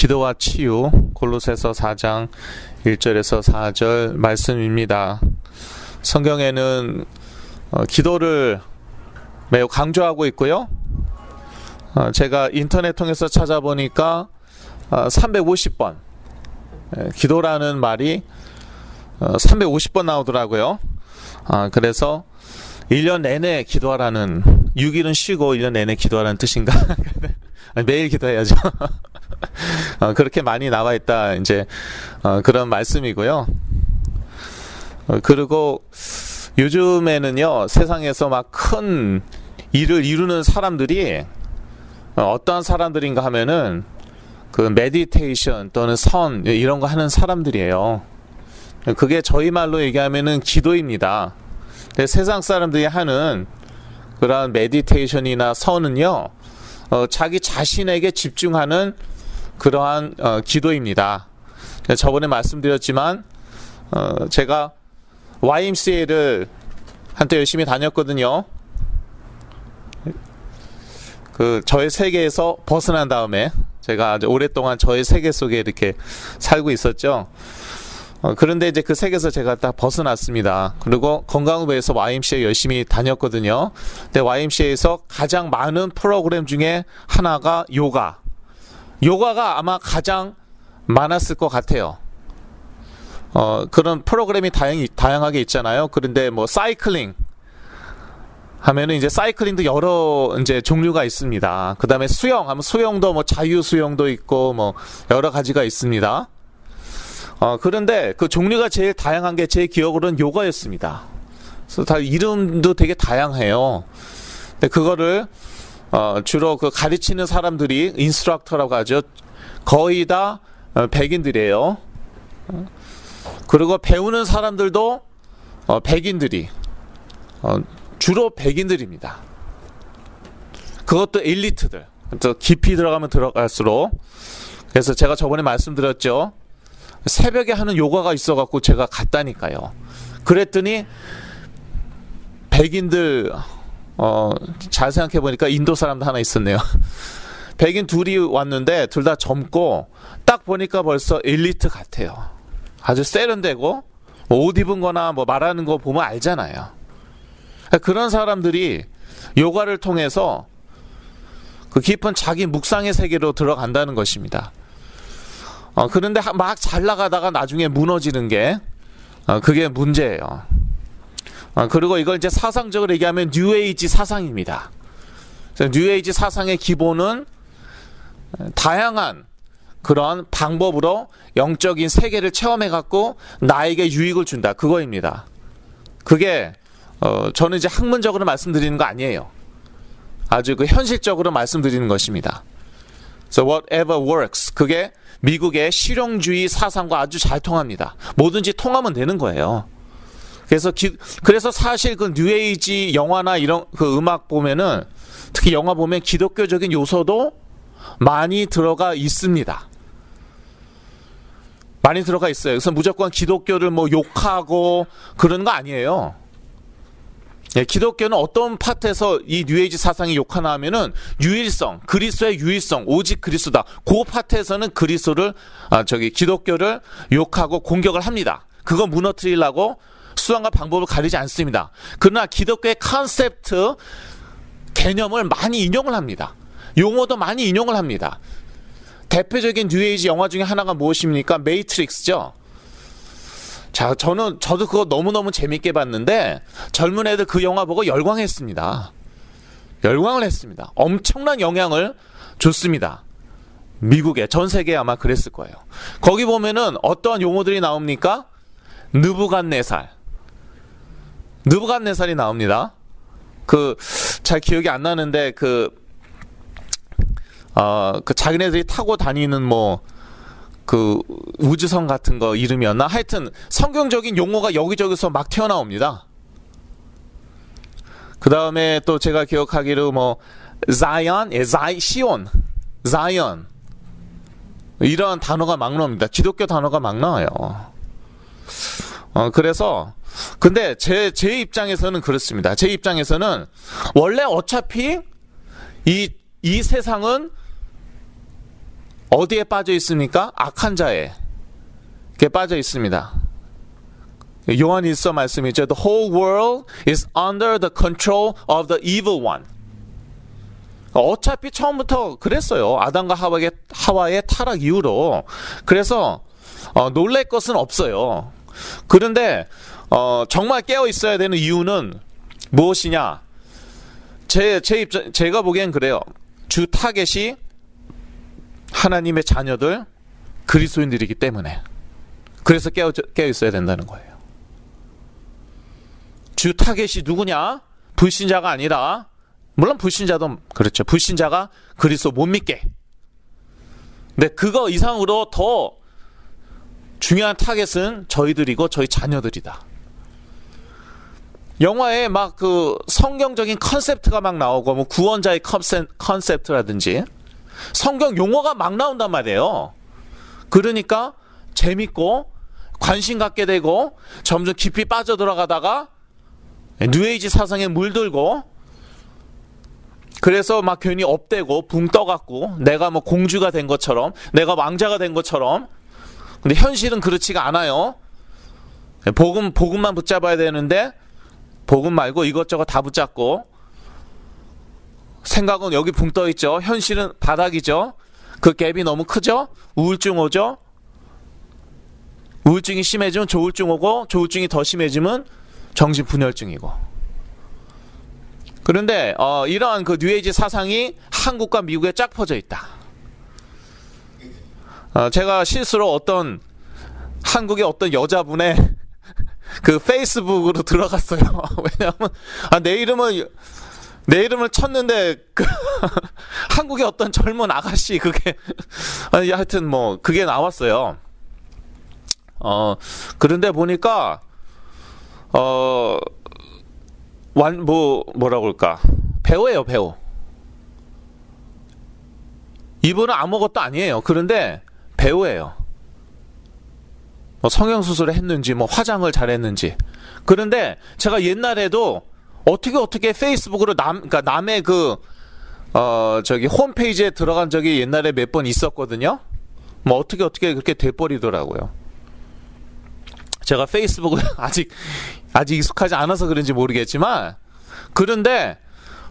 기도와 치유, 골로새서 4장 1절에서 4절 말씀입니다. 성경에는 기도를 매우 강조하고 있고요. 제가 인터넷 통해서 찾아보니까 350번 기도라는 말이 350번 나오더라고요. 그래서 1년 내내 기도하라는, 6일은 쉬고 1년 내내 기도하라는 뜻인가? 매일 기도해야죠. 그렇게 많이 나와 있다, 이제 그런 말씀이고요. 그리고 요즘에는요, 세상에서 막 큰 일을 이루는 사람들이 어떠한 사람들인가 하면은 그 메디테이션 또는 선 이런 거 하는 사람들이에요. 그게 저희 말로 얘기하면은 기도입니다. 세상 사람들이 하는 그런 메디테이션이나 선은요, 자기 자신에게 집중하는 그러한 기도입니다. 저번에 말씀드렸지만 제가 YMCA를 한때 열심히 다녔거든요. 저의 세계에서 벗어난 다음에 제가 아주 오랫동안 저의 세계 속에 이렇게 살고 있었죠. 그런데 이제 그 세계에서 제가 딱 벗어났습니다. 그리고 건강후배에서 YMCA 열심히 다녔거든요. 근데 YMCA에서 가장 많은 프로그램 중에 하나가 요가가 아마 가장 많았을 것 같아요. 그런 프로그램이 다양하게 있잖아요. 그런데 뭐 사이클링 하면은 이제 사이클링도 여러 이제 종류가 있습니다. 그 다음에 수영하면 수영도 뭐 자유 수영도 있고 뭐 여러 가지가 있습니다. 그런데 그 종류가 제일 다양한 게 제 기억으로는 요가였습니다. 그래서 다 이름도 되게 다양해요. 근데 그거를 주로 그 가르치는 사람들이 인스트럭터라고 하죠. 거의 다 백인들이에요. 그리고 배우는 사람들도 백인들이 주로 백인들입니다. 그것도 엘리트들. 더 깊이 들어가면 들어갈수록. 그래서 제가 저번에 말씀드렸죠. 새벽에 하는 요가가 있어갖고 제가 갔다니까요. 그랬더니 백인들 잘 생각해보니까 인도 사람도 하나 있었네요. 백인 둘이 왔는데 둘 다 젊고 딱 보니까 벌써 엘리트 같아요. 아주 세련되고 뭐 옷 입은 거나 뭐 말하는 거 보면 알잖아요. 그런 사람들이 요가를 통해서 그 깊은 자기 묵상의 세계로 들어간다는 것입니다. 그런데 막 잘 나가다가 나중에 무너지는 게 그게 문제예요. 그리고 이걸 이제 사상적으로 얘기하면 뉴에이지 사상입니다. 뉴에이지 사상의 기본은 다양한 그런 방법으로 영적인 세계를 체험해갖고 나에게 유익을 준다, 그거입니다. 그게 저는 이제 학문적으로 말씀드리는 거 아니에요. 아주 그 현실적으로 말씀드리는 것입니다. So whatever works. 그게 미국의 실용주의 사상과 아주 잘 통합니다. 뭐든지 통하면 되는 거예요. 그래서 사실 그 뉴에이지 영화나 이런 그 음악 보면은, 특히 영화 보면 기독교적인 요소도 많이 들어가 있습니다. 많이 들어가 있어요. 그래서 무조건 기독교를 뭐 욕하고 그런 거 아니에요. 기독교는 어떤 파트에서 이 뉴에이지 사상이 욕하나 하면은 유일성, 그리스도의 유일성, 오직 그리스도다. 그 파트에서는 기독교를 욕하고 공격을 합니다. 그거 무너뜨리려고 수단과 방법을 가리지 않습니다. 그러나 기독교의 컨셉트, 개념을 많이 인용을 합니다. 용어도 많이 인용을 합니다. 대표적인 뉴에이지 영화 중에 하나가 무엇입니까? 매트릭스죠. 자, 저도 그거 너무너무 재밌게 봤는데 젊은 애들 그 영화 보고 열광했습니다. 열광을 했습니다. 엄청난 영향을 줬습니다. 미국에, 전 세계에 아마 그랬을 거예요. 거기 보면은 어떠한 용어들이 나옵니까? 느부갓네살이 나옵니다. 잘 기억이 안 나는데 자기네들이 타고 다니는 우주선 같은 거 이름이었나? 하여튼 성경적인 용어가 여기저기서 막 튀어나옵니다. 그 다음에 또 제가 기억하기로 시온, 자이언 이런 단어가 막 나옵니다. 기독교 단어가 막 나와요. 그래서 근데 제 입장에서는 그렇습니다. 제 입장에서는 원래 어차피 이 세상은 어디에 빠져 있습니까? 악한 자에 빠져 있습니다. 요한일서 말씀이죠. The whole world is under the control of the evil one. 어차피 처음부터 그랬어요. 아담과 하와의 타락 이후로. 그래서 놀랄 것은 없어요. 그런데 정말 깨어 있어야 되는 이유는 무엇이냐? 제가 보기엔 그래요. 주 타겟이 하나님의 자녀들, 그리스도인들이기 때문에. 그래서 깨어 있어야 된다는 거예요. 주 타겟이 누구냐? 불신자가 아니라, 물론 불신자도 그렇죠. 불신자가 그리스도 못 믿게. 근데 그거 이상으로 더 중요한 타겟은 저희들이고 저희 자녀들이다. 영화에 막 그 성경적인 컨셉트가 막 나오고, 뭐 구원자의 컨셉트라든지 성경 용어가 막 나온단 말이에요. 그러니까 재밌고 관심 갖게 되고 점점 깊이 빠져들어가다가 뉴에이지 사상에 물들고, 그래서 막 괜히 업되고 붕 떠갖고 내가 뭐 공주가 된 것처럼, 내가 왕자가 된 것처럼. 근데 현실은 그렇지가 않아요. 복음만 붙잡아야 되는데 복음 말고 이것저것 다 붙잡고, 생각은 여기 붕 떠 있죠. 현실은 바닥이죠. 그 갭이 너무 크죠. 우울증 오죠. 우울증이 심해지면 조울증 오고, 조울증이 더 심해지면 정신분열증이고. 그런데 이러한 그 뉴에이지 사상이 한국과 미국에 쫙 퍼져 있다. 제가 실수로 한국의 어떤 여자분의 그 페이스북으로 들어갔어요. 왜냐하면 내 이름을 쳤는데 한국의 어떤 젊은 아가씨, 그게 하여튼 뭐 그게 나왔어요. 그런데 보니까 뭐라고 할까, 배우예요, 배우. 이분은 아무것도 아니에요. 그런데 배우예요. 뭐 성형수술을 했는지, 뭐 화장을 잘했는지. 그런데 제가 옛날에도 어떻게 페이스북으로 그러니까 남의 홈페이지에 들어간 적이 옛날에 몇 번 있었거든요. 뭐 어떻게 그렇게 돼버리더라고요. 제가 페이스북을 아직 익숙하지 않아서 그런지 모르겠지만, 그런데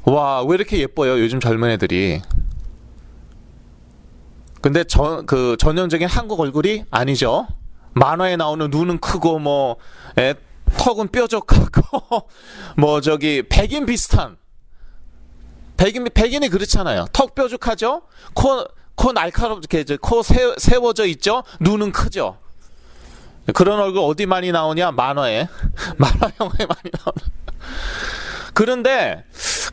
와, 왜 이렇게 예뻐요, 요즘 젊은 애들이. 근데 전형적인 한국 얼굴이 아니죠. 만화에 나오는 눈은 크고, 뭐 턱은 뾰족하고 뭐 백인 비슷한, 백인이 그렇잖아요. 턱 뾰족하죠. 코 날카롭게, 코 세워져 있죠. 눈은 크죠. 그런 얼굴 어디 많이 나오냐? 만화 영화에 많이 나오는. 그런데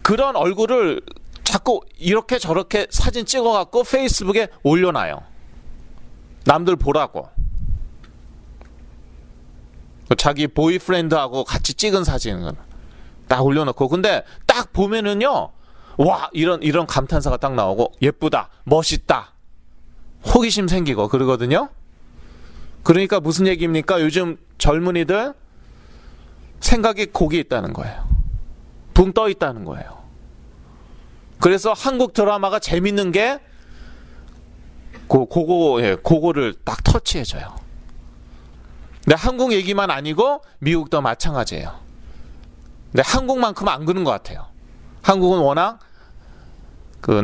그런 얼굴을 자꾸 이렇게 저렇게 사진 찍어갖고 페이스북에 올려놔요. 남들 보라고. 자기 보이프렌드하고 같이 찍은 사진 딱 올려놓고. 근데 딱 보면은요, 와, 이런 감탄사가 딱 나오고, 예쁘다, 멋있다, 호기심 생기고 그러거든요. 그러니까 무슨 얘기입니까? 요즘 젊은이들 생각이 곡이 있다는 거예요. 붕 떠 있다는 거예요. 그래서 한국 드라마가 재밌는 게 그거를 딱 터치해줘요. 근데 한국 얘기만 아니고 미국도 마찬가지예요. 근데 한국만큼 안 그런 것 같아요. 한국은 워낙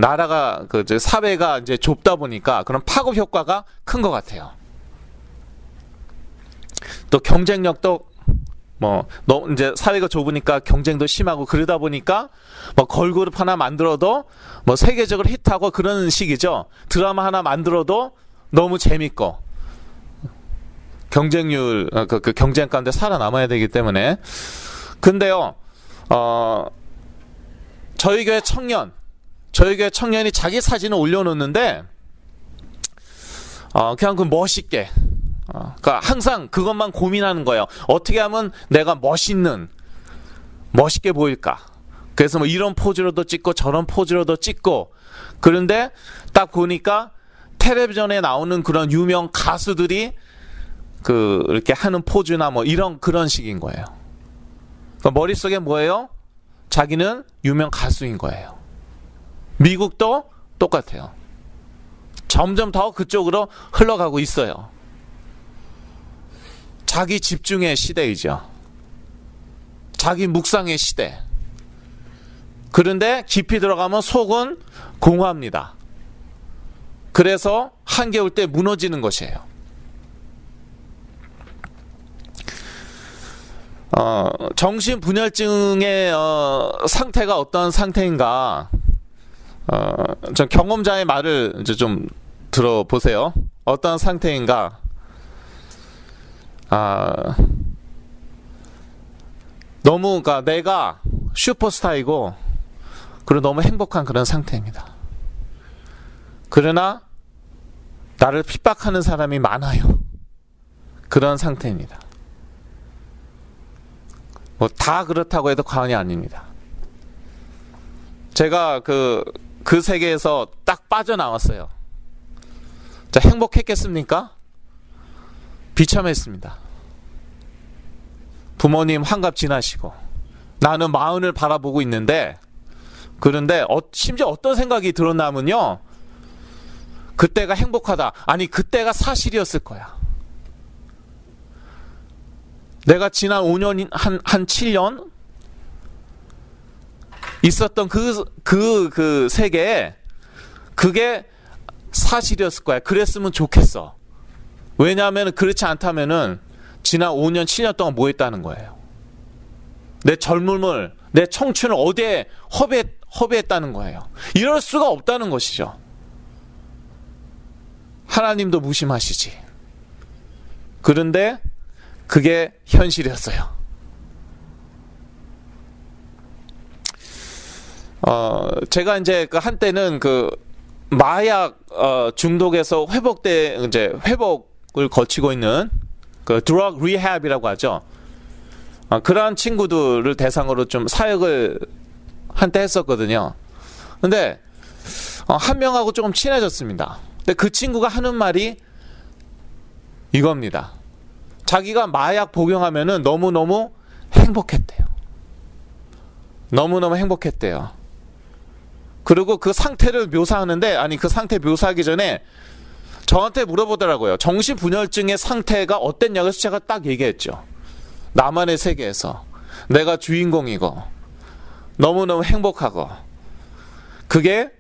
나라가 사회가 이제 좁다 보니까 그런 파급 효과가 큰 것 같아요. 또 경쟁력도 이제 사회가 좁으니까 경쟁도 심하고, 그러다 보니까 뭐 걸그룹 하나 만들어도 뭐 세계적으로 히트하고 그런 식이죠. 드라마 하나 만들어도 너무 재밌고, 경쟁률, 그 경쟁 가운데 살아남아야 되기 때문에. 근데요, 저희 교회 청년이 자기 사진을 올려놓는데, 그냥 멋있게, 그러니까 항상 그것만 고민하는 거예요. 어떻게 하면 내가 멋있게 보일까? 그래서 뭐 이런 포즈로도 찍고 저런 포즈로도 찍고. 그런데 딱 보니까 텔레비전에 나오는 그런 유명 가수들이 이렇게 하는 포즈나 뭐 그런 식인 거예요. 그러니까 머릿속에 뭐예요? 자기는 유명 가수인 거예요. 미국도 똑같아요. 점점 더 그쪽으로 흘러가고 있어요. 자기 집중의 시대이죠. 자기 묵상의 시대. 그런데 깊이 들어가면 속은 공허합니다. 그래서 한계 올 때 무너지는 것이에요. 정신분열증의 상태가 어떤 상태인가? 전 경험자의 말을 이제 좀 들어보세요. 어떤 상태인가? 너무, 그러니까 내가 슈퍼스타이고, 그리고 너무 행복한 그런 상태입니다. 그러나, 나를 핍박하는 사람이 많아요. 그런 상태입니다. 뭐, 다 그렇다고 해도 과언이 아닙니다. 제가 그 세계에서 딱 빠져나왔어요. 자, 행복했겠습니까? 비참했습니다. 부모님 환갑 지나시고 나는 마흔을 바라보고 있는데, 그런데 심지어 어떤 생각이 들었냐면요, 그때가 행복하다. 아니, 그때가 사실이었을 거야. 내가 지난 5년, 한 7년 있었던 그 세계에 그게 사실이었을 거야. 그랬으면 좋겠어. 왜냐하면 그렇지 않다면은 지난 5년, 7년 동안 뭐 했다는 거예요. 내 젊음을, 내 청춘을 어디에 허비했다는 거예요. 이럴 수가 없다는 것이죠. 하나님도 무심하시지. 그런데 그게 현실이었어요. 제가 이제 그 한때는 그 마약 중독에서 회복을 거치고 있는 그 드럭 리헵이라고 하죠. 그러한 친구들을 대상으로 좀 사역을 한때 했었거든요. 근데 한 명하고 조금 친해졌습니다. 근데 그 친구가 하는 말이 이겁니다. 자기가 마약 복용하면은 너무너무 행복했대요. 너무너무 행복했대요. 그리고 그 상태를 묘사하는데, 아니, 그 상태 묘사하기 전에 저한테 물어보더라고요. 정신분열증의 상태가 어땠냐고 해서 제가 딱 얘기했죠. 나만의 세계에서 내가 주인공이고 너무너무 행복하고 그게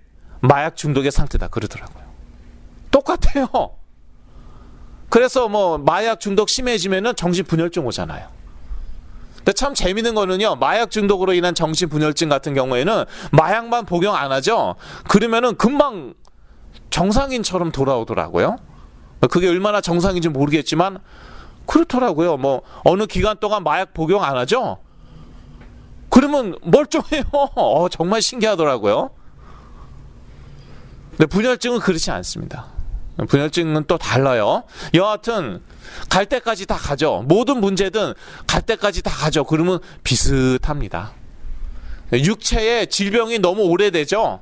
마약 중독의 상태다 그러더라고요. 똑같아요. 그래서 뭐 마약 중독 심해지면은 정신분열증 오잖아요. 근데 참 재밌는 거는요, 마약 중독으로 인한 정신분열증 같은 경우에는 마약만 복용 안 하죠. 그러면은 금방 정상인처럼 돌아오더라고요. 그게 얼마나 정상인지 모르겠지만 그렇더라고요. 뭐 어느 기간 동안 마약 복용 안 하죠. 그러면 멀쩡해요. 정말 신기하더라고요. 근데 분열증은 그렇지 않습니다. 분열증은 또 달라요. 여하튼 갈 때까지 다 가죠. 모든 문제든 갈 때까지 다 가죠. 그러면 비슷합니다. 육체의 질병이 너무 오래되죠.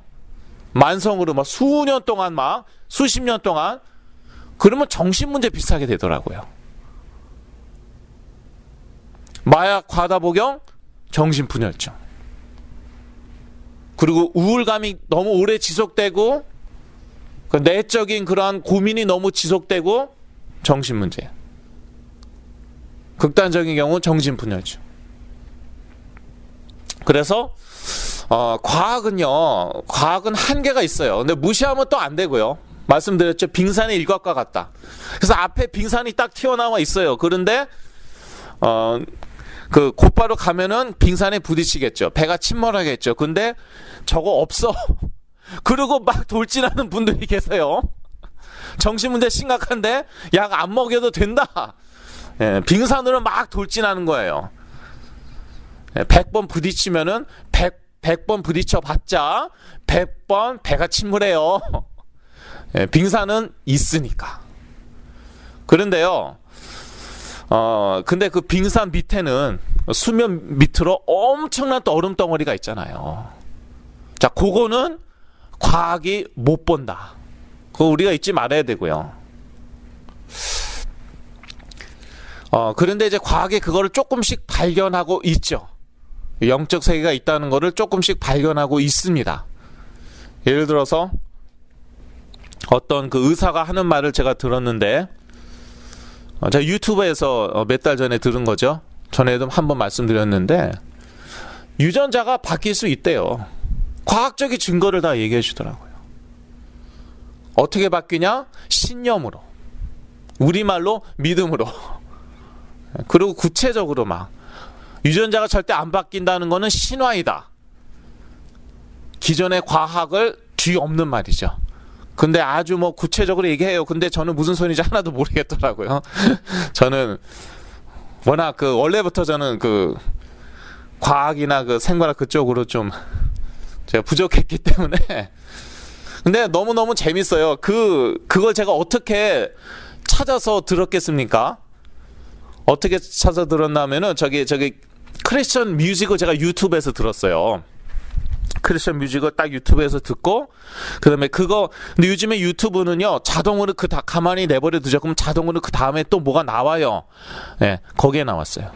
만성으로 막 수년 동안, 막 수십 년 동안, 그러면 정신 문제 비슷하게 되더라고요. 마약 과다 복용, 정신분열증. 그리고 우울감이 너무 오래 지속되고, 그 내적인 그러한 고민이 너무 지속되고, 정신문제. 극단적인 경우 정신분열증. 그래서 과학은 한계가 있어요. 근데 무시하면 또 안 되고요. 말씀드렸죠. 빙산의 일각과 같다. 그래서 앞에 빙산이 딱 튀어나와 있어요. 그런데 그 곧바로 가면은 빙산에 부딪히겠죠. 배가 침몰하겠죠. 근데 저거 없어. 그리고 막 돌진하는 분들이 계세요. 정신문제 심각한데 약 안 먹여도 된다. 예, 빙산으로 막 돌진하는 거예요. 100번 부딪히면은 100번 부딪혀봤자 100번 배가 침몰해요. 예, 빙산은 있으니까. 그런데요, 근데 그 빙산 밑에는 수면 밑으로 엄청난 또 얼음 덩어리가 있잖아요. 자, 그거는 과학이 못 본다. 그거 우리가 잊지 말아야 되고요. 그런데 이제 과학이 그거를 조금씩 발견하고 있죠. 영적 세계가 있다는 거를 조금씩 발견하고 있습니다. 예를 들어서 어떤 그 의사가 하는 말을 제가 들었는데, 제가 유튜브에서 몇 달 전에 들은 거죠. 전에도 한번 말씀드렸는데, 유전자가 바뀔 수 있대요. 과학적인 증거를 다 얘기해 주더라고요. 어떻게 바뀌냐? 신념으로. 우리말로 믿음으로. 그리고 구체적으로 막 유전자가 절대 안 바뀐다는 거는 신화이다. 기존의 과학을 뒤엎는 말이죠. 근데 아주 뭐 구체적으로 얘기해요. 근데 저는 무슨 소리인지 하나도 모르겠더라고요. 저는 워낙 그 원래부터 저는 그 과학이나 그 생물학 그쪽으로 좀 제가 부족했기 때문에. 근데 너무너무 재밌어요. 그걸 제가 어떻게 찾아서 들었겠습니까? 어떻게 찾아 들었냐면은 저기 크리스천 뮤직을 제가 유튜브에서 들었어요. 크리스천 뮤직을 딱 유튜브에서 듣고, 그 다음에 근데 요즘에 유튜브는요, 자동으로 가만히 내버려 두죠. 그럼 자동으로 그 다음에 또 뭐가 나와요. 네, 거기에 나왔어요.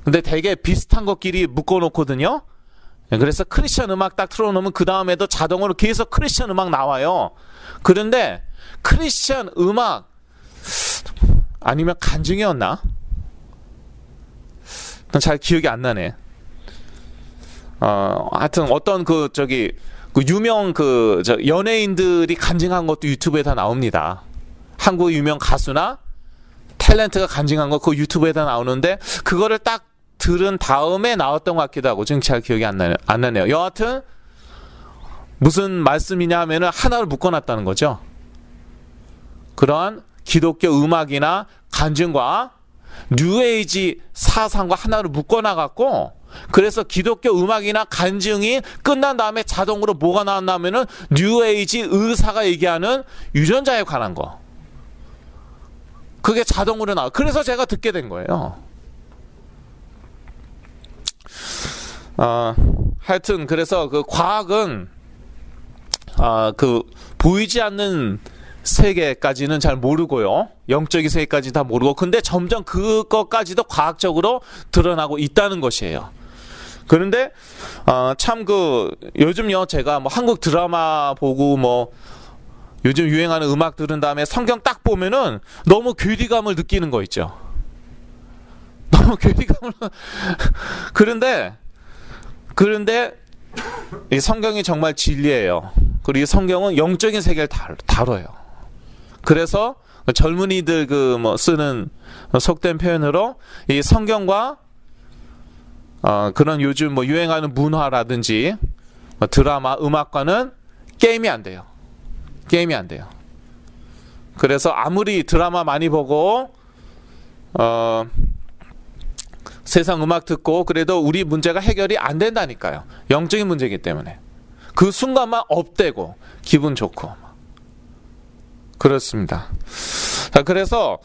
근데 되게 비슷한 것끼리 묶어놓거든요. 네, 그래서 크리스천 음악 딱 틀어놓으면 그 다음에도 자동으로 계속 크리스천 음악 나와요. 그런데 크리스천 음악, 아니면 간증이었나? 잘 기억이 안 나네. 하여튼 어떤 그 유명 연예인들이 간증한 것도 유튜브에 다 나옵니다. 한국 유명 가수나 탤런트가 간증한 거 그 유튜브에 다 나오는데, 그거를 딱 들은 다음에 나왔던 것 같기도 하고, 지금 잘 기억이 안 나네요. 여하튼 무슨 말씀이냐 하면은 하나를 묶어놨다는 거죠. 그러한 기독교 음악이나 간증과 뉴에이지 사상과 하나를 묶어놔갖고, 그래서 기독교 음악이나 간증이 끝난 다음에 자동으로 뭐가 나왔냐면은 뉴에이지 의사가 얘기하는 유전자에 관한 거. 그게 자동으로 나와. 그래서 제가 듣게 된 거예요. 하여튼 그래서 그 과학은 그 보이지 않는 세계까지는 잘 모르고요. 영적인 세계까지 다 모르고, 근데 점점 그것까지도 과학적으로 드러나고 있다는 것이에요. 그런데 참 요즘요, 제가 뭐 한국 드라마 보고 뭐 요즘 유행하는 음악 들은 다음에 성경 딱 보면은 너무 괴리감을 느끼는 거 있죠. 너무 괴리감을 그런데 이 성경이 정말 진리예요. 그리고 이 성경은 영적인 세계를 다뤄요. 그래서 젊은이들 쓰는 속된 표현으로 이 성경과 그런 요즘 뭐 유행하는 문화라든지 드라마, 음악과는 게임이 안 돼요. 게임이 안 돼요. 그래서 아무리 드라마 많이 보고 세상 음악 듣고 그래도 우리 문제가 해결이 안 된다니까요. 영적인 문제이기 때문에. 그 순간만 업되고 기분 좋고 그렇습니다. 자, 그래서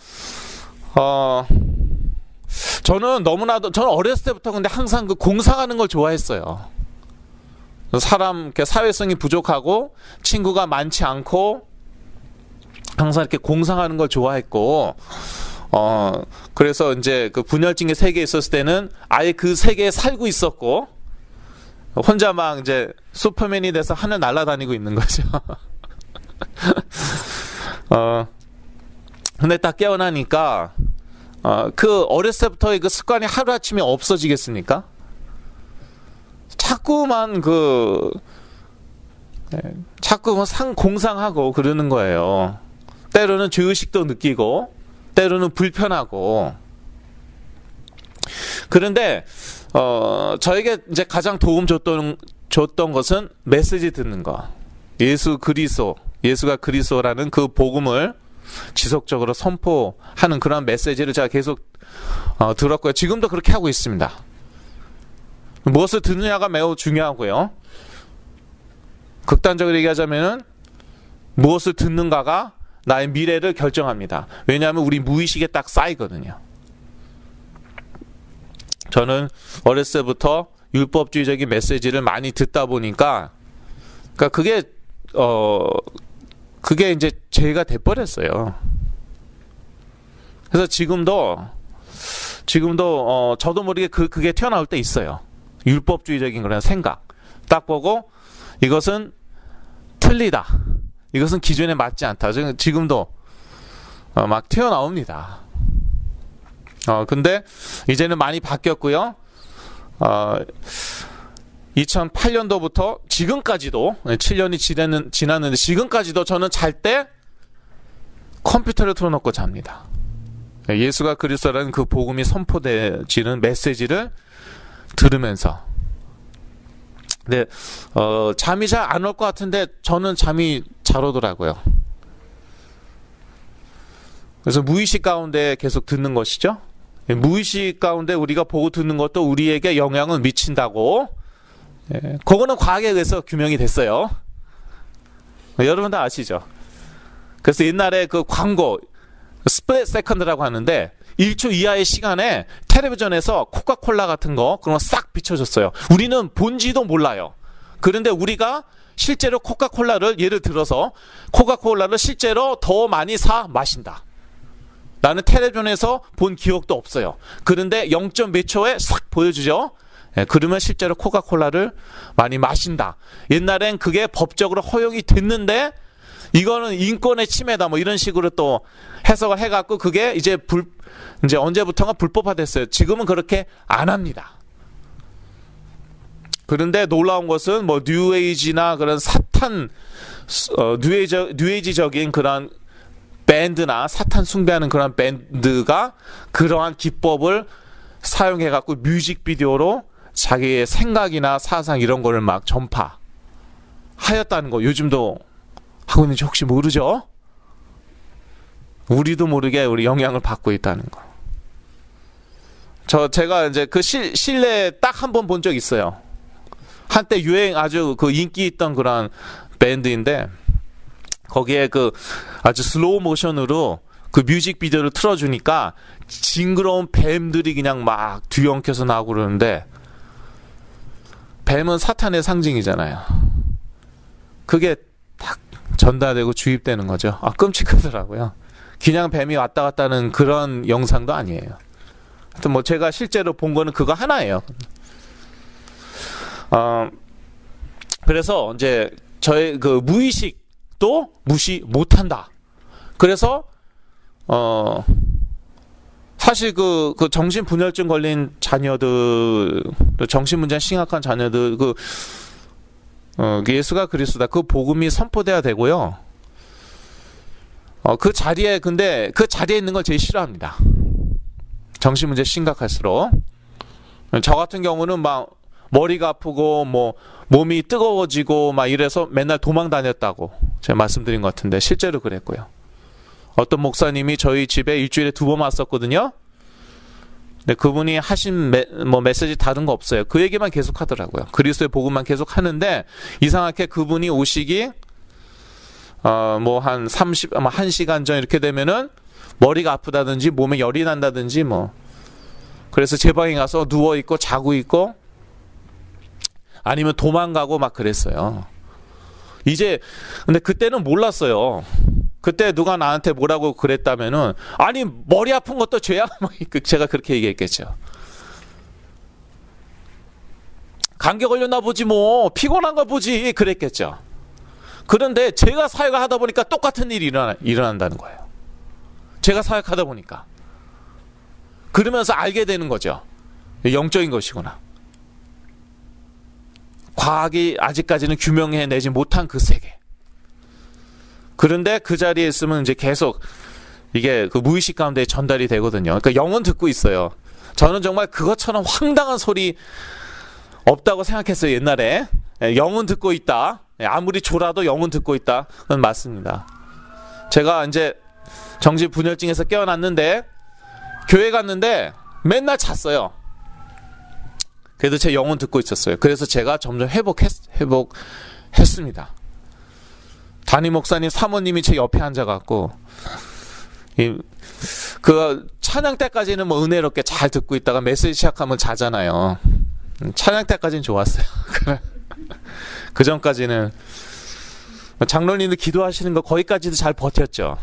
저는 어렸을 때부터 근데 항상 그 공상하는 걸 좋아했어요. 이렇게 사회성이 부족하고 친구가 많지 않고 항상 이렇게 공상하는 걸 좋아했고, 그래서 이제 그 분열증의 세계에 있었을 때는 아예 그 세계에 살고 있었고, 혼자 막 이제 슈퍼맨이 돼서 하늘 날아다니고 있는 거죠. 근데 딱 깨어나니까, 그 어렸을 때부터의 그 습관이 하루아침에 없어지겠습니까? 자꾸만 공상하고 그러는 거예요. 때로는 죄의식도 느끼고, 때로는 불편하고. 그런데, 저에게 이제 가장 도움 줬던 것은 메시지 듣는 거. 예수가 그리스도라는 그 복음을 지속적으로 선포하는 그런 메시지를 제가 계속 들었고요. 지금도 그렇게 하고 있습니다. 무엇을 듣느냐가 매우 중요하고요. 극단적으로 얘기하자면은 무엇을 듣는가가 나의 미래를 결정합니다. 왜냐하면 우리 무의식에 딱 쌓이거든요. 저는 어렸을 때부터 율법주의적인 메시지를 많이 듣다 보니까, 그러니까 그게 이제 죄가 돼버렸어요. 그래서 지금도 저도 모르게 그게 튀어나올 때 있어요. 율법주의적인 그런 생각 딱 보고 이것은 틀리다. 이것은 기존에 맞지 않다. 지금도 막 튀어나옵니다. 근데 이제는 많이 바뀌었고요. 2008년도부터 지금까지도 7년이 지났는데 지금까지도 저는 잘 때 컴퓨터를 틀어놓고 잡니다. 예수가 그리스도라는 그 복음이 선포되지는 메시지를 들으면서. 네, 잠이 잘 안 올 것 같은데 저는 잠이 잘 오더라고요. 그래서 무의식 가운데 계속 듣는 것이죠. 무의식 가운데 우리가 보고 듣는 것도 우리에게 영향을 미친다고. 그거는 과학에 의해서 규명이 됐어요. 여러분 다 아시죠? 그래서 옛날에 그 광고 스플릿 세컨드라고 하는데 1초 이하의 시간에 텔레비전에서 코카콜라 같은 거 그런 거 싹 비춰줬어요. 우리는 본지도 몰라요. 그런데 우리가 실제로 코카콜라를 예를 들어서 코카콜라를 실제로 더 많이 사 마신다. 나는 텔레비전에서 본 기억도 없어요. 그런데 0. 몇 초에 싹 보여주죠. 그러면 실제로 코카콜라를 많이 마신다. 옛날엔 그게 법적으로 허용이 됐는데 이거는 인권의 침해다 뭐 이런 식으로 또 해석을 해갖고 그게 이제 언제부턴가 불법화됐어요. 지금은 그렇게 안 합니다. 그런데 놀라운 것은 뭐 뉴에이지나 그런 사탄 뉴에이지적인 그런 밴드나 사탄 숭배하는 그런 밴드가 그러한 기법을 사용해갖고 뮤직비디오로 자기의 생각이나 사상 이런 거를 막 전파하였다는 거 요즘도 하고 있는지 혹시 모르죠? 우리도 모르게 우리 영향을 받고 있다는 거. 제가 이제 그 실내에 딱 한 번 본 적 있어요. 한때 아주 그 인기 있던 그런 밴드인데 거기에 그 아주 슬로우 모션으로 그 뮤직비디오를 틀어주니까 징그러운 뱀들이 그냥 막 뒤엉켜서 나오고 그러는데 뱀은 사탄의 상징이잖아요. 그게 딱 전달되고 주입되는 거죠. 끔찍하더라고요. 그냥 뱀이 왔다 갔다 하는 그런 영상도 아니에요. 하여튼 뭐 제가 실제로 본 거는 그거 하나예요. 그래서 이제 저의 그 무의식도 무시 못한다. 그래서 사실 그 정신분열증 걸린 자녀들, 정신문제 심각한 자녀들, 예수가 그리스도다. 그 복음이 선포돼야 되고요. 근데 그 자리에 있는 걸 제일 싫어합니다. 정신문제 심각할수록. 저 같은 경우는 막 머리가 아프고 뭐 몸이 뜨거워지고 막 이래서 맨날 도망 다녔다고 제가 말씀드린 것 같은데 실제로 그랬고요. 어떤 목사님이 저희 집에 일주일에 2번 왔었거든요. 근데 그분이 하신 메시지 다른 거 없어요. 그 얘기만 계속 하더라고요. 그리스도의 복음만 계속 하는데 이상하게 그분이 오시기 뭐 한 1시간 전 이렇게 되면은 머리가 아프다든지 몸에 열이 난다든지 뭐 그래서 제 방에 가서 누워 있고 자고 있고 아니면 도망가고 막 그랬어요. 근데 그때는 몰랐어요. 그때 누가 나한테 뭐라고 그랬다면은 아니 머리 아픈 것도 죄야? 제가 그렇게 얘기했겠죠. 감기 걸렸나 보지 뭐 피곤한가 보지 그랬겠죠. 그런데 제가 사역을 하다 보니까 똑같은 일이 일어난다는 거예요. 제가 사역하다 보니까 그러면서 알게 되는 거죠. 영적인 것이구나. 과학이 아직까지는 규명해내지 못한 그 세계. 그런데 그 자리에 있으면 이제 계속 이게 그 무의식 가운데 전달이 되거든요. 그러니까 영은 듣고 있어요. 저는 정말 그것처럼 황당한 소리 없다고 생각했어요. 옛날에. 영은 듣고 있다. 아무리 졸아도 영은 듣고 있다. 그건 맞습니다. 제가 이제 정신분열증에서 깨어났는데 교회 갔는데 맨날 잤어요. 그래도 제 영은 듣고 있었어요. 그래서 제가 점점 회복했습니다. 담임 목사님 사모님이 제 옆에 앉아갖고 그 찬양 때까지는 뭐 은혜롭게 잘 듣고 있다가 메시지 시작하면 자잖아요. 찬양 때까지는 좋았어요. 그 전까지는 장로님들 기도하시는 거 거기까지도 잘 버텼죠.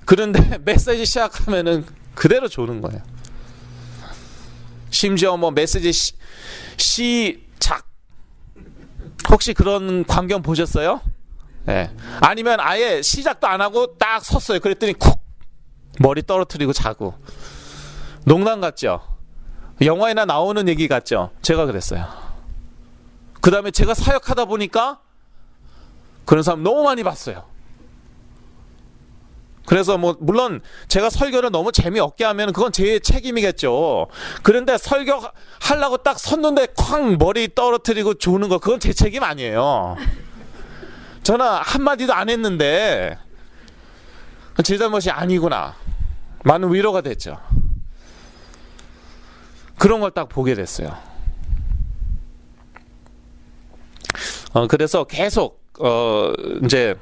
그런데 메시지 시작하면은 그대로 조는 거예요. 심지어 뭐 메시지 시작 혹시 그런 광경 보셨어요? 예. 아니면 아예 시작도 안 하고 딱 섰어요. 그랬더니 쿡 머리 떨어뜨리고 자고. 농담 같죠? 영화에나 나오는 얘기 같죠? 제가 그랬어요. 그 다음에 제가 사역하다 보니까 그런 사람 너무 많이 봤어요. 그래서 뭐 물론 제가 설교를 너무 재미없게 하면 그건 제 책임이겠죠. 그런데 설교 하려고 딱 섰는데 쾅 머리 떨어뜨리고 조는 거, 그건 제 책임 아니에요. 저는 한마디도 안 했는데 제 잘못이 아니구나. 많은 위로가 됐죠. 그런 걸 딱 보게 됐어요. 그래서 계속 이제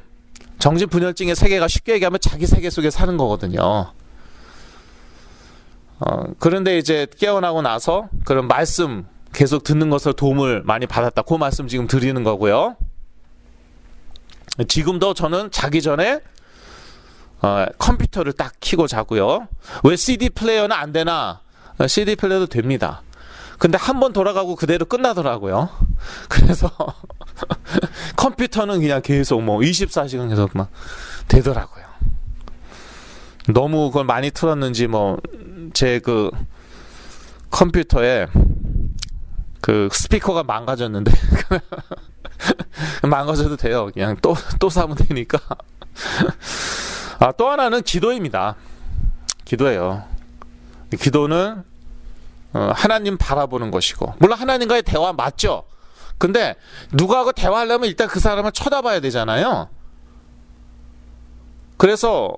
정신분열증의 세계가 쉽게 얘기하면 자기 세계 속에 사는 거거든요. 그런데 이제 깨어나고 나서 그런 말씀 계속 듣는 것을 도움을 많이 받았다. 그 말씀 지금 드리는 거고요. 지금도 저는 자기 전에 컴퓨터를 딱 켜고 자고요. 왜 CD 플레이어는 안 되나? CD 플레이어도 됩니다. 근데 한 번 돌아가고 그대로 끝나더라고요. 그래서 컴퓨터는 그냥 계속 뭐 24시간 계속 막 되더라고요. 너무 그걸 많이 틀었는지 뭐 제 그 컴퓨터에 그 스피커가 망가졌는데 망가져도 돼요. 그냥 또 사면 되니까. 또 하나는 기도입니다. 기도예요. 기도는 하나님 바라보는 것이고, 물론 하나님과의 대화 맞죠. 근데 누구하고 대화하려면 일단 그 사람을 쳐다봐야 되잖아요. 그래서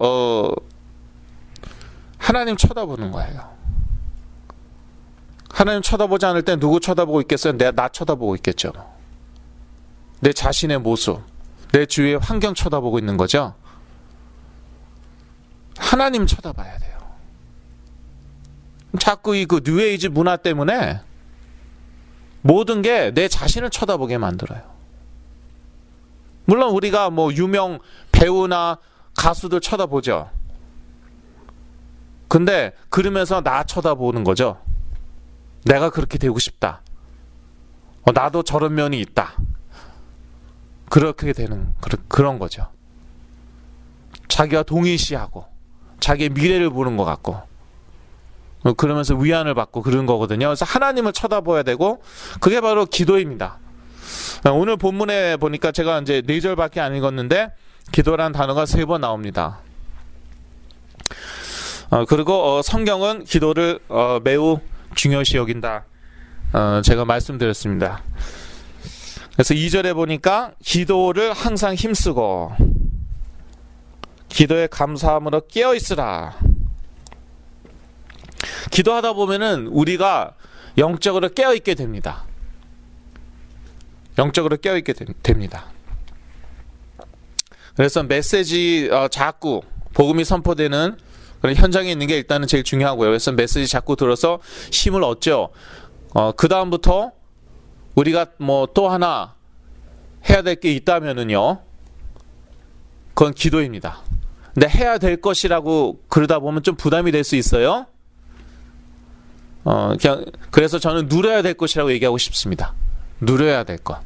하나님 쳐다보는 거예요. 하나님 쳐다보지 않을 때 누구 쳐다보고 있겠어요? 나 쳐다보고 있겠죠. 내 자신의 모습, 내 주위의 환경 쳐다보고 있는 거죠. 하나님 쳐다봐야 돼요. 자꾸 이 그 뉴에이지 문화 때문에 모든 게 내 자신을 쳐다보게 만들어요. 물론 우리가 뭐 유명 배우나 가수들 쳐다보죠. 근데 그러면서 나 쳐다보는 거죠. 내가 그렇게 되고 싶다. 나도 저런 면이 있다. 그렇게 되는 그런 거죠. 자기와 동일시하고 자기의 미래를 보는 것 같고, 그러면서 위안을 받고 그런 거거든요. 그래서 하나님을 쳐다봐야 되고, 그게 바로 기도입니다. 오늘 본문에 보니까 제가 이제 4절밖에 안 읽었는데 기도라는 단어가 3번 나옵니다. 그리고 성경은 기도를 매우 중요시 여긴다. 제가 말씀드렸습니다. 그래서 2절에 보니까 기도를 항상 힘쓰고 기도에 감사함으로 깨어있으라. 기도하다 보면은 우리가 영적으로 깨어있게 됩니다. 영적으로 깨어있게 됩니다. 그래서 메시지 자꾸 복음이 선포되는 그런 현장에 있는 게 일단은 제일 중요하고요. 그래서 메시지 자꾸 들어서 힘을 얻죠. 그 다음부터 우리가 뭐 또 하나 해야 될 게 있다면은요, 그건 기도입니다. 근데 해야 될 것이라고 그러다 보면 좀 부담이 될 수 있어요. 그래서 저는 누려야 될 것이라고 얘기하고 싶습니다. 누려야 될 것.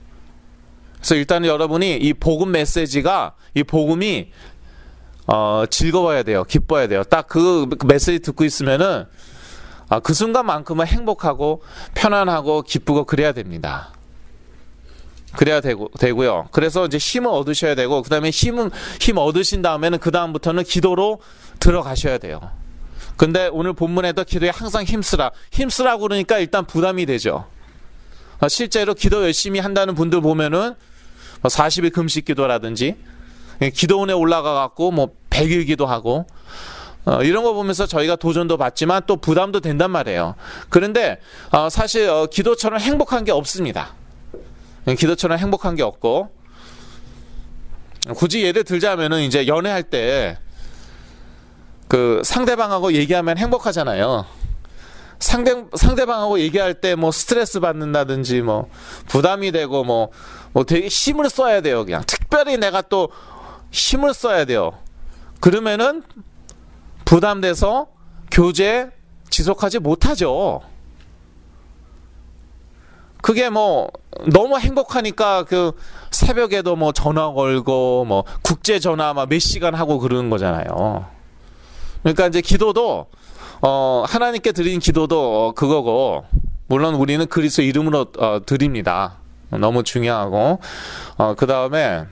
그래서 일단은 여러분이 이 복음 메시지가, 이 복음이 즐거워야 돼요. 기뻐야 돼요. 딱 그 메시지 듣고 있으면은 그 순간만큼은 행복하고 편안하고 기쁘고 그래야 됩니다. 그래야 되고요. 그래서 이제 힘을 얻으셔야 되고, 그 다음에 힘 얻으신 다음에는 그 다음부터는 기도로 들어가셔야 돼요. 근데 오늘 본문에도 기도에 항상 힘쓰라고 그러니까 일단 부담이 되죠. 실제로 기도 열심히 한다는 분들 보면은 40일 금식 기도라든지 기도원에 올라가 갖고 뭐 100일 기도하고 이런 거 보면서 저희가 도전도 받지만 또 부담도 된단 말이에요. 그런데 사실 기도처럼 행복한 게 없습니다. 기도처럼 행복한 게 없고, 굳이 예를 들자면은 이제 연애할 때 그 상대방하고 얘기하면 행복하잖아요. 상대방하고 얘기할 때 뭐 스트레스 받는다든지 뭐 부담이 되고 뭐 되게 힘을 써야 돼요. 그냥 특별히 내가 또 힘을 써야 돼요. 그러면은 부담돼서 교제 지속하지 못하죠. 그게 뭐 너무 행복하니까 그 새벽에도 뭐 전화 걸고 뭐 국제 전화 막 몇 시간 하고 그러는 거잖아요. 그러니까 이제 기도도 하나님께 드리는 기도도 그거고, 물론 우리는 그리스도 이름으로 드립니다. 너무 중요하고, 그 다음에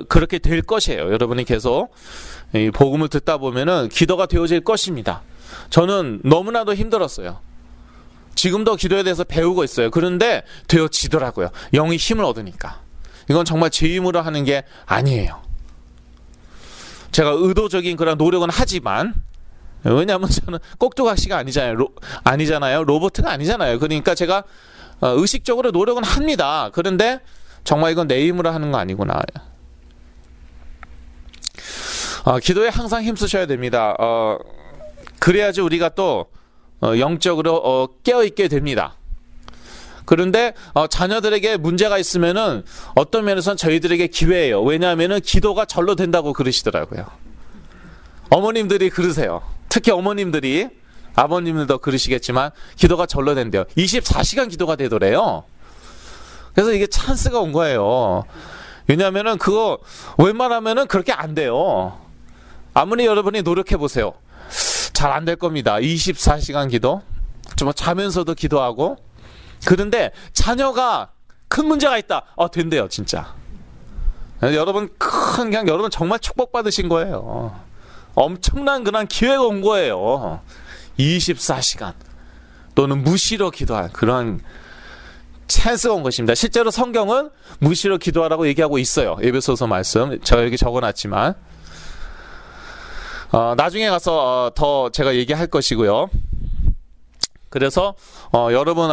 그렇게 될 것이에요. 여러분이 계속 이 복음을 듣다 보면은 기도가 되어질 것입니다. 저는 너무나도 힘들었어요. 지금도 기도에 대해서 배우고 있어요. 그런데 되어지더라고요. 영이 힘을 얻으니까. 이건 정말 제 힘으로 하는 게 아니에요. 제가 의도적인 그런 노력은 하지만, 왜냐하면 저는 꼭두각시가 아니잖아요. 로봇가 아니잖아요. 그러니까 제가 의식적으로 노력은 합니다. 그런데 정말 이건 내 힘으로 하는 거 아니구나. 기도에 항상 힘쓰셔야 됩니다. 그래야지 우리가 또 영적으로 깨어있게 됩니다. 그런데 자녀들에게 문제가 있으면은 어떤 면에서는 저희들에게 기회예요. 왜냐하면은 기도가 절로 된다고 그러시더라고요. 어머님들이 그러세요. 특히 어머님들이, 아버님들도 그러시겠지만 기도가 절로 된대요. 24시간 기도가 되더래요. 그래서 이게 찬스가 온 거예요. 왜냐하면은 그거 웬만하면은 그렇게 안 돼요. 아무리 여러분이 노력해 보세요. 잘 안 될 겁니다. 24시간 기도, 좀 자면서도 기도하고. 그런데 자녀가 큰 문제가 있다. 된대요, 진짜. 여러분 그냥 여러분 정말 축복받으신 거예요. 엄청난 그런 기회가 온 거예요. 24시간 또는 무시로 기도할 그런 찬스가 온 것입니다. 실제로 성경은 무시로 기도하라고 얘기하고 있어요. 에베소서 말씀 제가 여기 적어놨지만 나중에 가서 더 제가 얘기할 것이고요. 그래서 여러분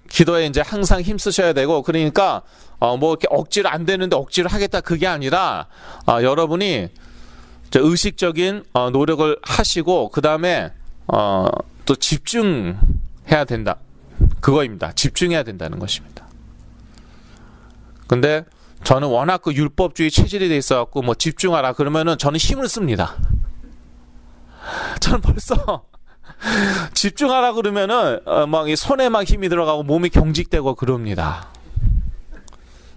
기도에 이제 항상 힘쓰셔야 되고, 그러니까 뭐 이렇게 억지로 안 되는데 억지로 하겠다 그게 아니라 여러분이 의식적인 노력을 하시고, 그 다음에 또 집중해야 된다. 그거입니다. 집중해야 된다는 것입니다. 근데 저는 워낙 그 율법주의 체질이 돼 있어갖고 뭐 집중하라 그러면은 저는 힘을 씁니다. 저는 벌써 집중하라 그러면은 막 이 손에 막 힘이 들어가고 몸이 경직되고 그럽니다.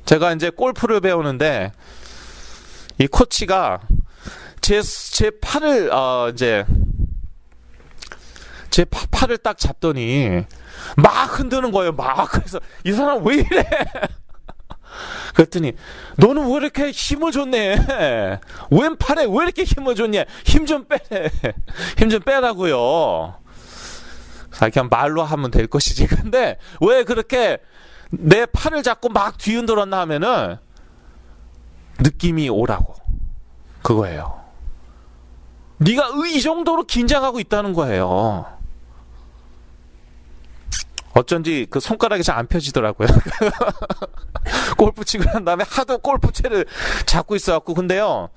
제가 이제 골프를 배우는데 이 코치가 제 팔을 이제 제 팔을 딱 잡더니 막 흔드는 거예요. 막. 그래서 이 사람 왜 이래? 그랬더니 너는 왜 이렇게 힘을 줬네? 왼팔에 왜 이렇게 힘을 줬냐? 힘 좀 빼래. 힘 좀 빼라고요. 그냥 말로 하면 될 것이지. 근데 왜 그렇게 내 팔을 잡고 막 뒤흔들었나 하면은 느낌이 오라고. 그거예요. 네가 이 정도로 긴장하고 있다는 거예요. 어쩐지 그 손가락이 잘 안 펴지더라고요. 골프 치고 난 다음에 하도 골프채를 잡고 있어갖고. 근데요,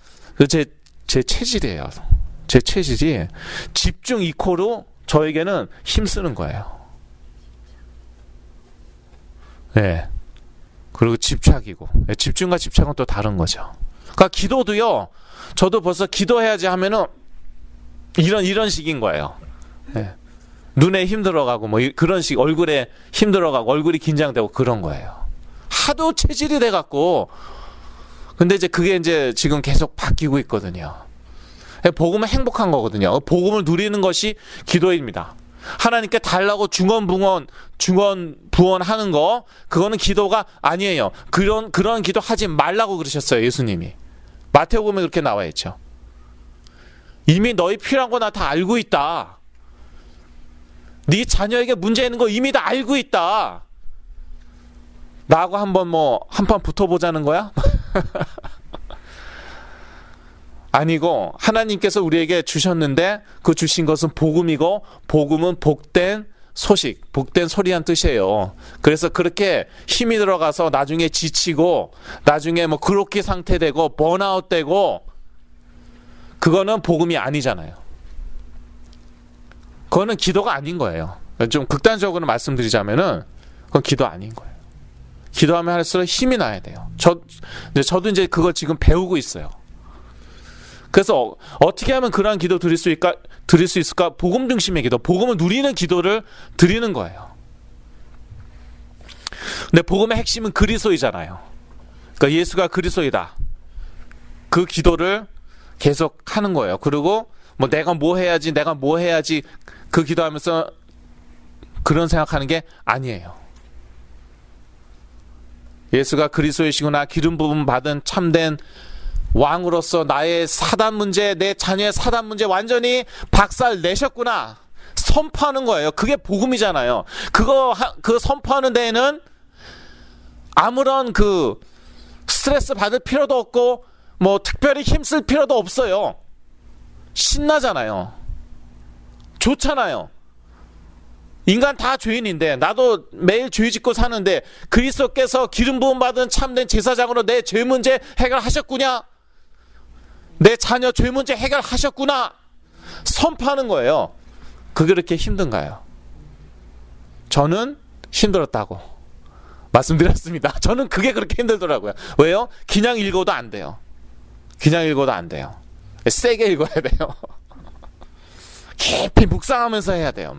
제 체질이에요. 제 체질이 집중 이코로 저에게는 힘쓰는 거예요. 네. 그리고 집착이고. 집중과 집착은 또 다른 거죠. 그러니까 기도도요, 저도 벌써 기도해야지 하면은 이런 식인 거예요. 네. 눈에 힘들어가고 뭐 그런 식, 얼굴에 힘들어가고 얼굴이 긴장되고 그런 거예요. 하도 체질이 돼갖고. 근데 이제 그게 이제 지금 계속 바뀌고 있거든요. 복음은 행복한 거거든요. 복음을 누리는 것이 기도입니다. 하나님께 달라고 중언부언하는 거, 그거는 기도가 아니에요. 그런 기도 하지 말라고 그러셨어요, 예수님이. 마태복음에 그렇게 나와 있죠. 이미 너희 필요한 거 나 다 알고 있다. 네 자녀에게 문제 있는 거 이미 다 알고 있다. 나하고 한번 한판 붙어보자는 거야? 아니고 하나님께서 우리에게 주셨는데 그 주신 것은 복음이고, 복음은 복된 소식, 복된 소리란 뜻이에요. 그래서 그렇게 힘이 들어가서 나중에 지치고 나중에 뭐 그렇게 상태되고 번아웃 되고, 그거는 복음이 아니잖아요. 그거는 기도가 아닌 거예요. 좀 극단적으로 말씀드리자면은 그건 기도 아닌 거예요. 기도하면 할수록 힘이 나야 돼요. 저도 이제 그거 지금 배우고 있어요. 그래서 어떻게 하면 그러한 기도 드릴 수 있을까? 복음 중심의 기도, 복음을 누리는 기도를 드리는 거예요. 근데 복음의 핵심은 그리스도이잖아요. 그러니까 예수가 그리스도이다. 그 기도를 계속 하는 거예요. 그리고 뭐 내가 뭐 해야지 그 기도하면서 그런 생각하는 게 아니에요. 예수가 그리스도이시구나, 기름 부음 받은 참된 왕으로서 나의 사단 문제, 내 자녀의 사단 문제 완전히 박살 내셨구나 선포하는 거예요. 그게 복음이잖아요. 그 선포하는 데에는 아무런 그 스트레스 받을 필요도 없고 뭐 특별히 힘쓸 필요도 없어요. 신나잖아요. 좋잖아요. 인간 다 죄인인데, 나도 매일 죄 짓고 사는데 그리스도께서 기름 부음 받은 참된 제사장으로 내 죄 문제 해결하셨구나, 내 자녀 죄 문제 해결하셨구나 선포하는 거예요. 그게 그렇게 힘든가요? 저는 힘들었다고 말씀드렸습니다. 저는 그게 그렇게 힘들더라고요. 왜요? 그냥 읽어도 안 돼요. 그냥 읽어도 안 돼요. 세게 읽어야 돼요. 깊이 묵상하면서 해야 돼요.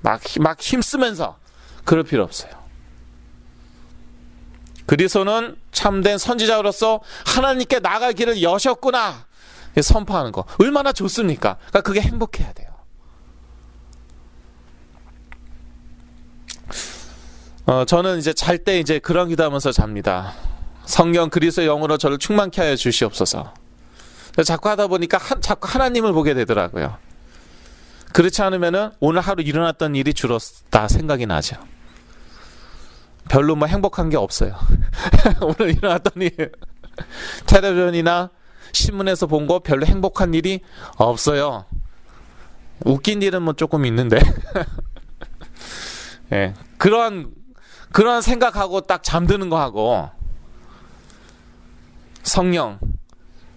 막 힘쓰면서. 그럴 필요 없어요. 그리스도는 참된 선지자로서 하나님께 나갈 길을 여셨구나 선포하는 거 얼마나 좋습니까? 그러니까 그게 행복해야 돼요. 저는 이제 잘 때 이제 그런 기도하면서 잡니다. 성령 그리스도의 영으로 저를 충만케 하여 주시옵소서. 자꾸 하다 보니까 자꾸 하나님을 보게 되더라고요. 그렇지 않으면은 오늘 하루 일어났던 일이 줄었다 생각이 나죠. 별로 뭐 행복한 게 없어요. 오늘 일어났던 일, 텔레비전이나 신문에서 본 거 별로 행복한 일이 없어요. 웃긴 일은 뭐 조금 있는데. 예, 그런 생각하고 딱 잠드는 거 하고, 성령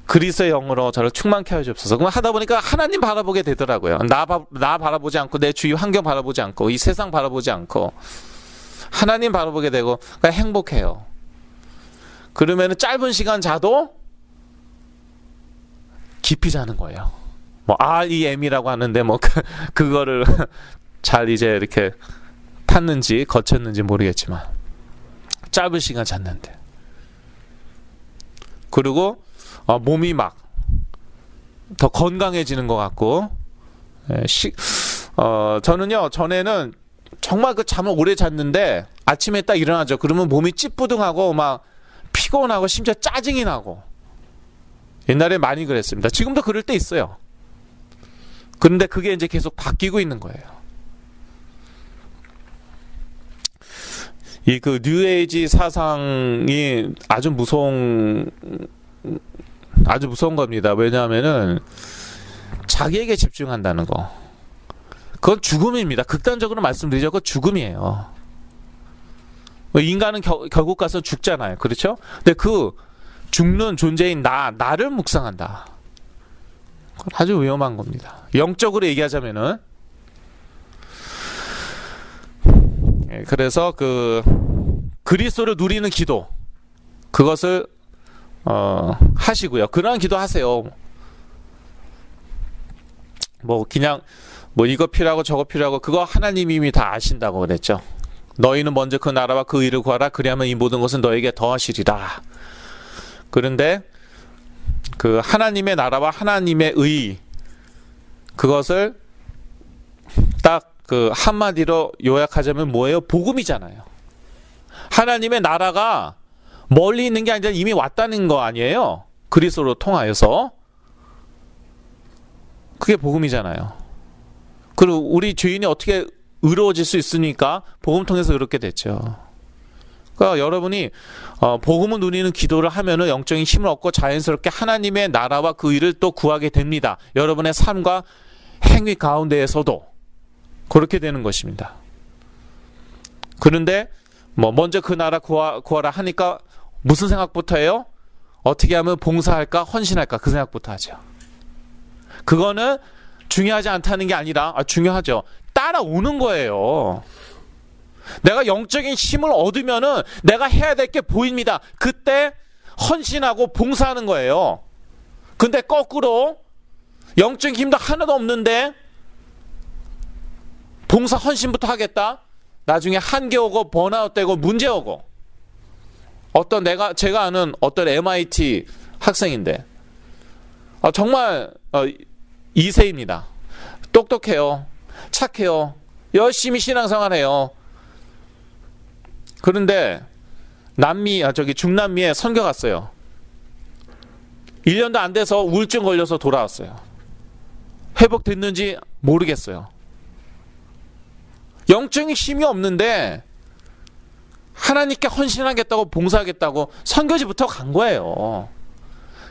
그리스도의 영으로 저를 충만케 하여 주옵소서. 그럼 하다 보니까 하나님 바라보게 되더라고요. 나 바라보지 않고, 내 주위 환경 바라보지 않고, 이 세상 바라보지 않고 하나님 바라보게 되고, 그러니까 행복해요. 그러면은 짧은 시간 자도 깊이 자는 거예요. 뭐 REM이라고 하는데 뭐 그거를 잘 이제 이렇게 탔는지 거쳤는지 모르겠지만 짧은 시간 잤는데, 그리고 몸이 막 더 건강해지는 것 같고, 저는요, 전에는 정말 그 잠을 오래 잤는데 아침에 딱 일어나죠. 그러면 몸이 찌뿌둥하고 막 피곤하고 심지어 짜증이 나고, 옛날에 많이 그랬습니다. 지금도 그럴 때 있어요. 그런데 그게 이제 계속 바뀌고 있는 거예요. 이 그 뉴에이지 사상이 아주 무서운 겁니다. 왜냐하면은 자기에게 집중한다는 거. 그건 죽음입니다. 극단적으로 말씀드리죠. 그건 죽음이에요. 인간은 결국 가서 죽잖아요. 그렇죠? 근데 그 죽는 존재인 나를 묵상한다. 그건 아주 위험한 겁니다. 영적으로 얘기하자면은. 그래서 그리스도를 누리는 기도, 그것을 하시고요. 그러한 기도 하세요. 뭐 그냥 뭐 이거 필요하고 저거 필요하고 그거 하나님이 이미 다 아신다고 그랬죠. 너희는 먼저 그 나라와 그 의를 구하라. 그리하면 이 모든 것은 너에게 더하시리라. 그런데 그 하나님의 나라와 하나님의 의, 그것을 딱 그 한마디로 요약하자면 뭐예요? 복음이잖아요. 하나님의 나라가 멀리 있는 게 아니라 이미 왔다는 거 아니에요? 그리스도로 통하여서. 그게 복음이잖아요. 그리고 우리 죄인이 어떻게 의로워질 수 있으니까 복음 통해서 그렇게 됐죠. 그러니까 여러분이 복음을 누리는 기도를 하면은 영적인 힘을 얻고 자연스럽게 하나님의 나라와 그 의를 또 구하게 됩니다. 여러분의 삶과 행위 가운데에서도 그렇게 되는 것입니다. 그런데 뭐 먼저 그 나라 구하라 하니까 무슨 생각부터 해요? 어떻게 하면 봉사할까, 헌신할까, 그 생각부터 하죠. 그거는 중요하지 않다는 게 아니라 중요하죠. 따라오는 거예요. 내가 영적인 힘을 얻으면은 내가 해야 될 게 보입니다. 그때 헌신하고 봉사하는 거예요. 근데 거꾸로 영적인 힘도 하나도 없는데 봉사 헌신부터 하겠다? 나중에 한계 오고 번아웃 되고 문제 오고. 제가 아는 어떤 MIT 학생인데 정말 2세입니다. 똑똑해요. 착해요. 열심히 신앙생활해요. 그런데 중남미에 선교 갔어요. 1년도 안 돼서 우울증 걸려서 돌아왔어요. 회복됐는지 모르겠어요. 영적인 힘이 없는데 하나님께 헌신하겠다고 봉사하겠다고 선교지부터 간 거예요.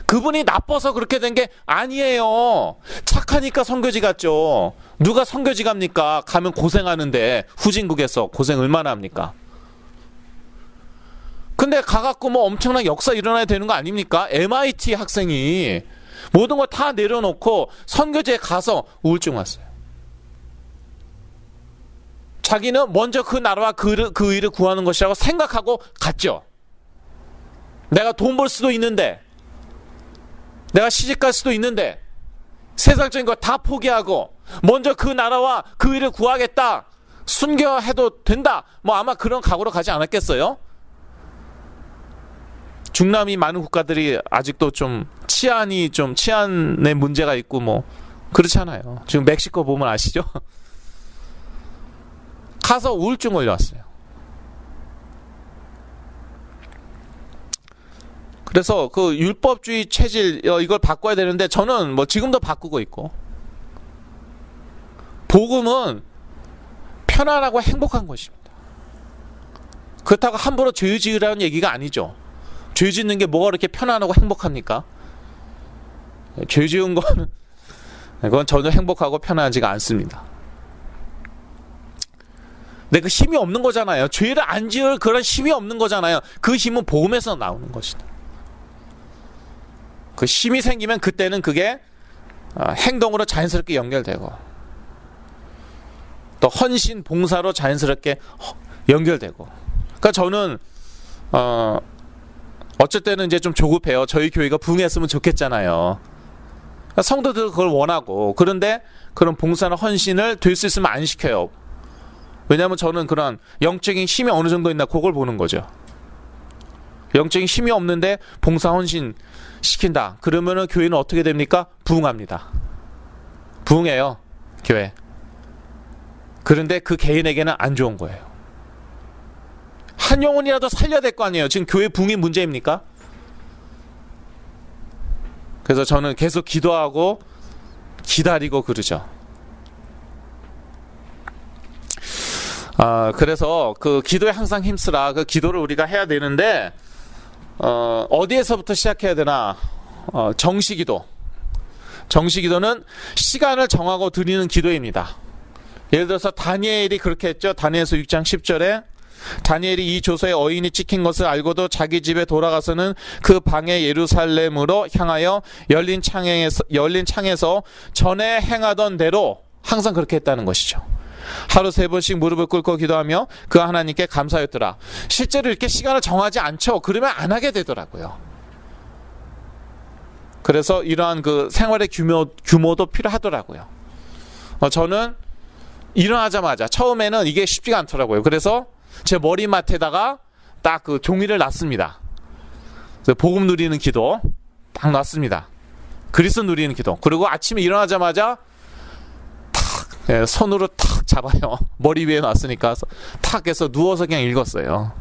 그분이 나빠서 그렇게 된 게 아니에요. 착하니까 선교지 갔죠. 누가 선교지 갑니까? 가면 고생하는데 후진국에서 고생 얼마나 합니까? 근데 가갖고 뭐 엄청난 역사 일어나야 되는 거 아닙니까? MIT 학생이 모든 걸 다 내려놓고 선교지에 가서 우울증 왔어요. 자기는 먼저 그 나라와 그 일을 구하는 것이라고 생각하고 갔죠. 내가 돈 벌 수도 있는데, 내가 시집갈 수도 있는데, 세상적인 거 다 포기하고 먼저 그 나라와 그 일을 구하겠다, 순교해도 된다, 뭐 아마 그런 각오로 가지 않았겠어요? 중남미 많은 국가들이 아직도 치안의 문제가 있고 뭐 그렇잖아요. 지금 멕시코 보면 아시죠? 가서 우울증 걸려왔어요. 그래서 그 율법주의 체질 이걸 바꿔야 되는데 저는 뭐 지금도 바꾸고 있고, 복음은 편안하고 행복한 것입니다. 그렇다고 함부로 죄 지으라는 얘기가 아니죠. 죄 짓는 게 뭐가 그렇게 편안하고 행복합니까? 죄 지은 거는 그건 전혀 행복하고 편안하지가 않습니다. 근데 그 힘이 없는 거잖아요. 죄를 안 지을 그런 힘이 없는 거잖아요. 그 힘은 복음에서 나오는 것이다. 그 힘이 생기면 그때는 그게 행동으로 자연스럽게 연결되고, 또 헌신, 봉사로 자연스럽게 연결되고. 그러니까 저는 어쩔 때는 이제 좀 조급해요. 저희 교회가 부흥했으면 좋겠잖아요. 그러니까 성도들 그걸 원하고, 그런데 그런 봉사나 헌신을 될 수 있으면 안 시켜요. 왜냐하면 저는 그런 영적인 힘이 어느 정도 있나 그걸 보는 거죠. 영적인 힘이 없는데 봉사 헌신 시킨다. 그러면은 교회는 어떻게 됩니까? 부흥합니다. 부흥해요, 교회. 그런데 그 개인에게는 안 좋은 거예요. 한 영혼이라도 살려야 될 거 아니에요. 지금 교회 부흥이 문제입니까? 그래서 저는 계속 기도하고 기다리고 그러죠. 그래서 그 기도에 항상 힘쓰라. 그 기도를 우리가 해야 되는데, 어디에서부터 시작해야 되나? 정시기도. 정시기도는 시간을 정하고 드리는 기도입니다. 예를 들어서 다니엘이 그렇게 했죠. 다니엘서 6장 10절에 다니엘이 이 조서에 어인이 찍힌 것을 알고도 자기 집에 돌아가서는 그 방에 예루살렘으로 향하여 열린 창에서 전에 행하던 대로 항상 그렇게 했다는 것이죠. 하루 3번씩 무릎을 꿇고 기도하며 그 하나님께 감사했더라. 실제로 이렇게 시간을 정하지 않죠. 그러면 안 하게 되더라고요. 그래서 이러한 그 생활의 규모도 필요하더라고요. 저는 일어나자마자 처음에는 이게 쉽지가 않더라고요. 그래서 제 머리맡에다가 딱 그 종이를 놨습니다. 복음 누리는 기도 딱 놨습니다. 그리스도 누리는 기도. 그리고 아침에 일어나자마자 손으로 탁 잡아요. 머리 위에 놨으니까 탁 해서 누워서 그냥 읽었어요.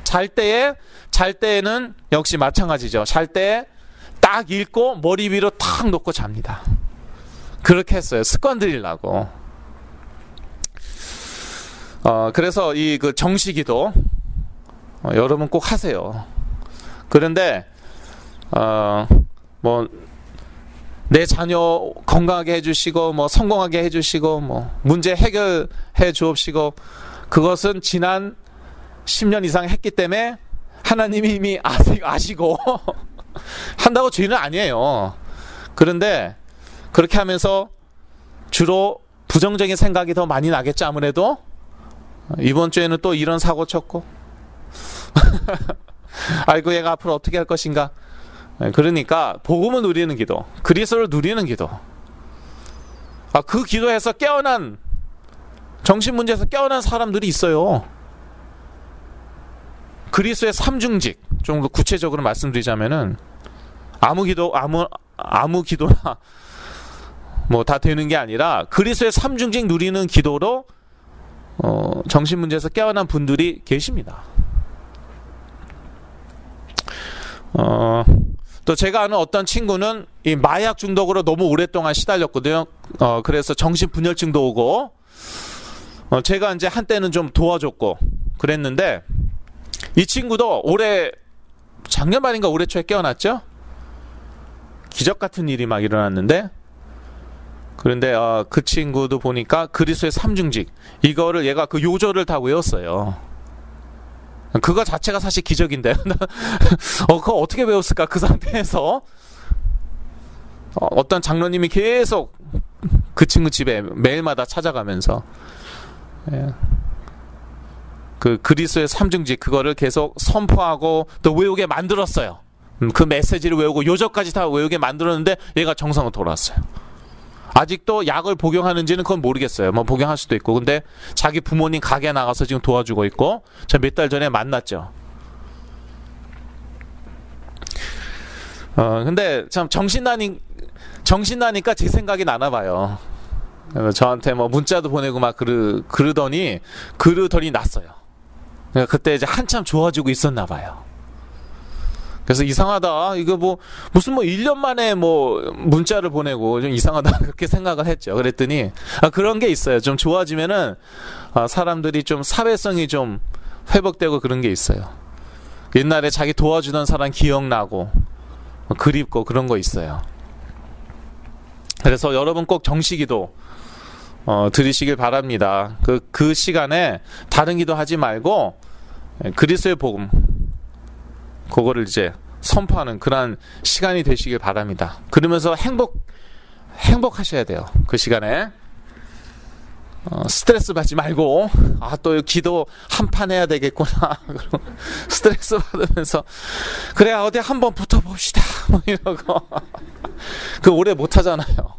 잘 때에는 역시 마찬가지죠. 잘 때 딱 읽고 머리 위로 탁 놓고 잡니다. 그렇게 했어요. 습관 들이려고. 그래서 이 그 정시기도 여러분 꼭 하세요. 그런데 뭐 내 자녀 건강하게 해주시고 뭐 성공하게 해주시고 뭐 문제 해결해 주옵시고, 그것은 지난 10년 이상 했기 때문에 하나님이 이미 아시고 한다고 죄는 아니에요. 그런데 그렇게 하면서 주로 부정적인 생각이 더 많이 나겠죠. 아무래도 이번 주에는 또 이런 사고 쳤고 아이고 얘가 앞으로 어떻게 할 것인가. 그러니까 복음을 누리는 기도, 그리스도를 누리는 기도, 그 기도에서 깨어난 정신 문제에서 깨어난 사람들이 있어요. 그리스도의 삼중직, 좀 더 구체적으로 말씀드리자면은 아무 기도나 뭐 다 되는 게 아니라 그리스도의 삼중직 누리는 기도로 정신 문제에서 깨어난 분들이 계십니다. 또 제가 아는 어떤 친구는 이 마약 중독으로 너무 오랫동안 시달렸거든요. 그래서 정신분열증도 오고, 제가 이제 한때는 좀 도와줬고 그랬는데, 이 친구도 작년 말인가 올해 초에 깨어났죠? 기적 같은 일이 막 일어났는데, 그런데 그 친구도 보니까 그리스도의 삼중직, 이거를 얘가 그 요절을 다 외웠어요. 그거 자체가 사실 기적인데 그거 어떻게 외웠을까? 그 상태에서 어떤 장로님이 계속 그 친구 집에 매일마다 찾아가면서 그 그리스도의 삼중직, 그거를 계속 선포하고 또 외우게 만들었어요. 그 메시지를 외우고 요절까지 다 외우게 만들었는데 얘가 정상으로 돌아왔어요. 아직도 약을 복용하는지는 그건 모르겠어요. 뭐 복용할 수도 있고. 근데 자기 부모님 가게 나가서 지금 도와주고 있고, 저 몇 달 전에 만났죠. 근데 참 정신 나니까 제 생각이 나나 봐요. 저한테 뭐 문자도 보내고 막 그러더니 났어요. 그때 이제 한참 좋아지고 있었나 봐요. 그래서 이상하다. 이거 무슨 1년 만에 문자를 보내고 좀 이상하다. 그렇게 생각을 했죠. 그랬더니, 그런 게 있어요. 좀 좋아지면은, 사람들이 좀 사회성이 좀 회복되고 그런 게 있어요. 옛날에 자기 도와주던 사람 기억나고, 그립고 그런 거 있어요. 그래서 여러분 꼭 정시기도, 드리시길 바랍니다. 그 시간에 다른 기도 하지 말고, 그리스도의 복음, 그거를 이제 선포하는 그런 시간이 되시길 바랍니다. 그러면서 행복하셔야 돼요. 그 시간에 스트레스 받지 말고, 또 기도 한 판 해야 되겠구나. 스트레스 받으면서, 그래 어디 한번 붙어봅시다 이러고 그 오래 못 하잖아요.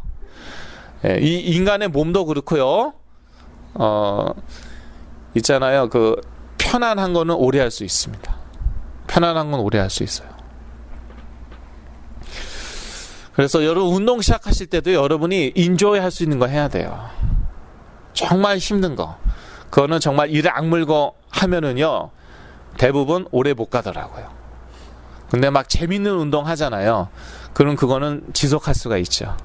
이 인간의 몸도 그렇고요. 있잖아요. 그 편안한 거는 오래 할 수 있습니다. 편안한 건 오래 할 수 있어요. 그래서 여러분 운동 시작하실 때도 여러분이 인조이 할 수 있는 거 해야 돼요. 정말 힘든 거, 그거는 정말 이를 악물고 하면은요 대부분 오래 못 가더라고요. 근데 막 재밌는 운동 하잖아요. 그럼 그거는 지속할 수가 있죠.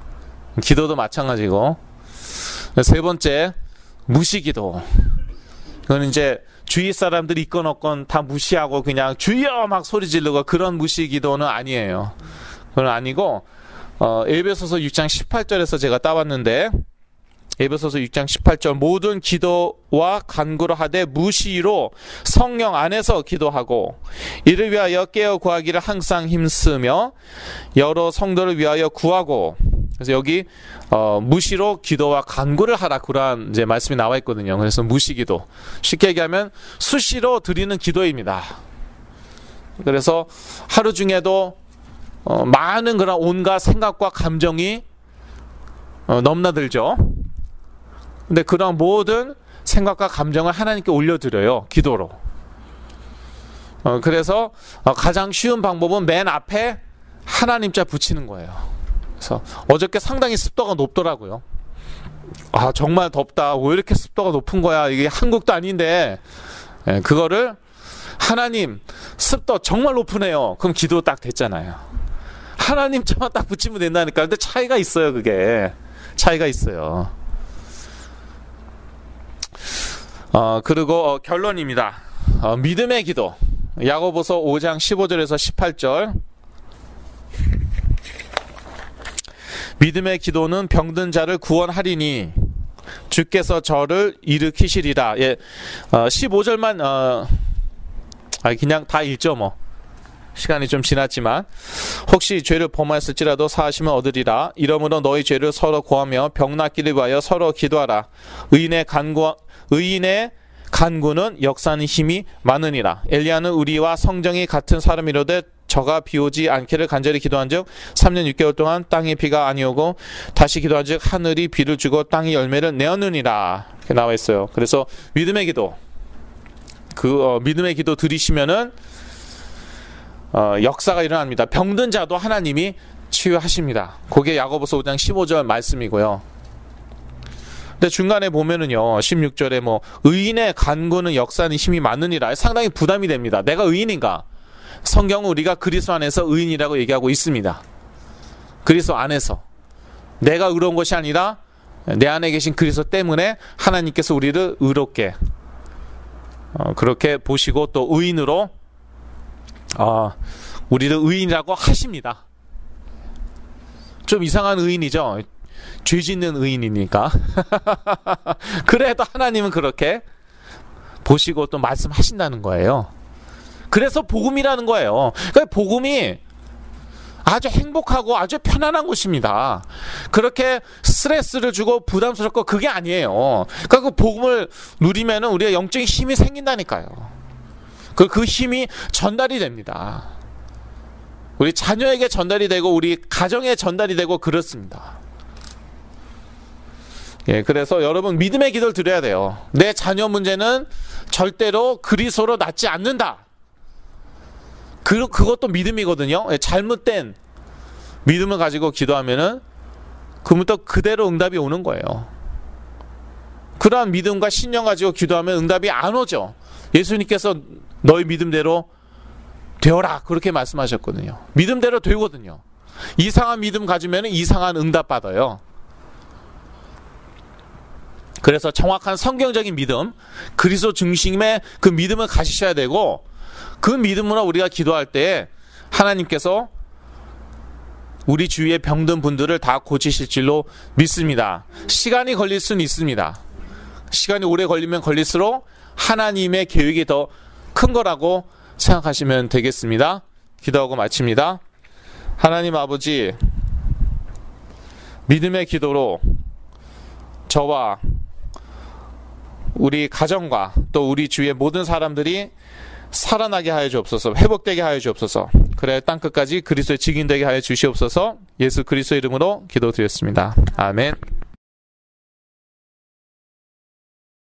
기도도 마찬가지고. 세 번째, 무시기도. 그건 이제 주위 사람들이 있건 없건 다 무시하고 그냥 주여 막 소리 지르고 그런 무시기도는 아니에요. 그건 아니고, 에베소서 6장 18절에서 제가 따왔는데, 에베소서 6장 18절, 모든 기도와 간구를 하되 무시로 성령 안에서 기도하고 이를 위하여 깨어 구하기를 항상 힘쓰며 여러 성도를 위하여 구하고. 그래서 여기 무시로 기도와 간구를 하라, 그러한 이제 말씀이 나와 있거든요. 그래서 무시기도, 쉽게 얘기하면 수시로 드리는 기도입니다. 그래서 하루 중에도 많은 그런 온갖 생각과 감정이 넘나들죠. 근데 그런 모든 생각과 감정을 하나님께 올려드려요, 기도로. 그래서 가장 쉬운 방법은 맨 앞에 하나님자 붙이는 거예요. 그래서 어저께 상당히 습도가 높더라고요. 정말 덥다. 왜 이렇게 습도가 높은 거야? 이게 한국도 아닌데. 그거를 하나님 습도 정말 높으네요. 그럼 기도 딱 됐잖아요. 하나님 자만 딱 붙이면 된다니까. 근데 차이가 있어요. 그게 차이가 있어요. 그리고 결론입니다. 믿음의 기도, 야고보서 5장 15절에서 18절. 믿음의 기도는 병든 자를 구원하리니 주께서 저를 일으키시리라. 15절만 그냥 다 읽죠 뭐. 시간이 좀 지났지만, 혹시 죄를 범하였을지라도 사하시면 얻으리라. 이러므로 너희 죄를 서로 고하며 병 낫기를 위하여 서로 기도하라. 의인의 간구는 역사하는 힘이 많으니라. 엘리야는 우리와 성정이 같은 사람이로되 저가 비오지 않기를 간절히 기도한즉 3년 6개월 동안 땅에 비가 아니오고 다시 기도한즉 하늘이 비를 주고 땅이 열매를 내었느니라. 이렇게 나와 있어요. 그래서 믿음의 기도, 믿음의 기도 드리시면은 역사가 일어납니다. 병든 자도 하나님이 치유하십니다. 그게 야고보서 5장 15절 말씀이고요. 근데 중간에 보면은요, 16절에 의인의 간구는 역사는 힘이 많으니라. 상당히 부담이 됩니다. 내가 의인인가? 성경은 우리가 그리스도 안에서 의인이라고 얘기하고 있습니다. 그리스도 안에서. 내가 의로운 것이 아니라 내 안에 계신 그리스도 때문에 하나님께서 우리를 의롭게 그렇게 보시고 또 의인으로 우리를 의인이라고 하십니다. 좀 이상한 의인이죠. 죄 짓는 의인이니까. 그래도 하나님은 그렇게 보시고 또 말씀하신다는 거예요. 그래서 복음이라는 거예요. 그러니까 복음이 아주 행복하고 아주 편안한 곳입니다. 그렇게 스트레스를 주고 부담스럽고 그게 아니에요. 그러니까 그 복음을 누리면 우리가 영적인 힘이 생긴다니까요. 그 힘이 전달이 됩니다. 우리 자녀에게 전달이 되고 우리 가정에 전달이 되고 그렇습니다. 예, 그래서 여러분 믿음의 기도를 드려야 돼요. 내 자녀 문제는 절대로 그리스도로 낫지 않는다. 그것도 믿음이거든요. 예, 잘못된 믿음을 가지고 기도하면은 그부터 그대로 응답이 오는 거예요. 그러한 믿음과 신념 가지고 기도하면 응답이 안 오죠. 예수님께서 너희 믿음대로 되어라 그렇게 말씀하셨거든요. 믿음대로 되거든요. 이상한 믿음 가지면 이상한 응답 받아요. 그래서 정확한 성경적인 믿음, 그리스도 중심의 그 믿음을 가지셔야 되고, 그 믿음으로 우리가 기도할 때 하나님께서 우리 주위에 병든 분들을 다 고치실 줄로 믿습니다. 시간이 걸릴 수는 있습니다. 시간이 오래 걸리면 걸릴수록 하나님의 계획이 더 큰 거라고 생각하시면 되겠습니다. 기도하고 마칩니다. 하나님 아버지, 믿음의 기도로 저와 우리 가정과 또 우리 주위의 모든 사람들이 살아나게 하여 주옵소서, 회복되게 하여 주옵소서, 그래 땅끝까지 그리스도의 증인되게 하여 주시옵소서. 예수 그리스도의 이름으로 기도드렸습니다. 아멘.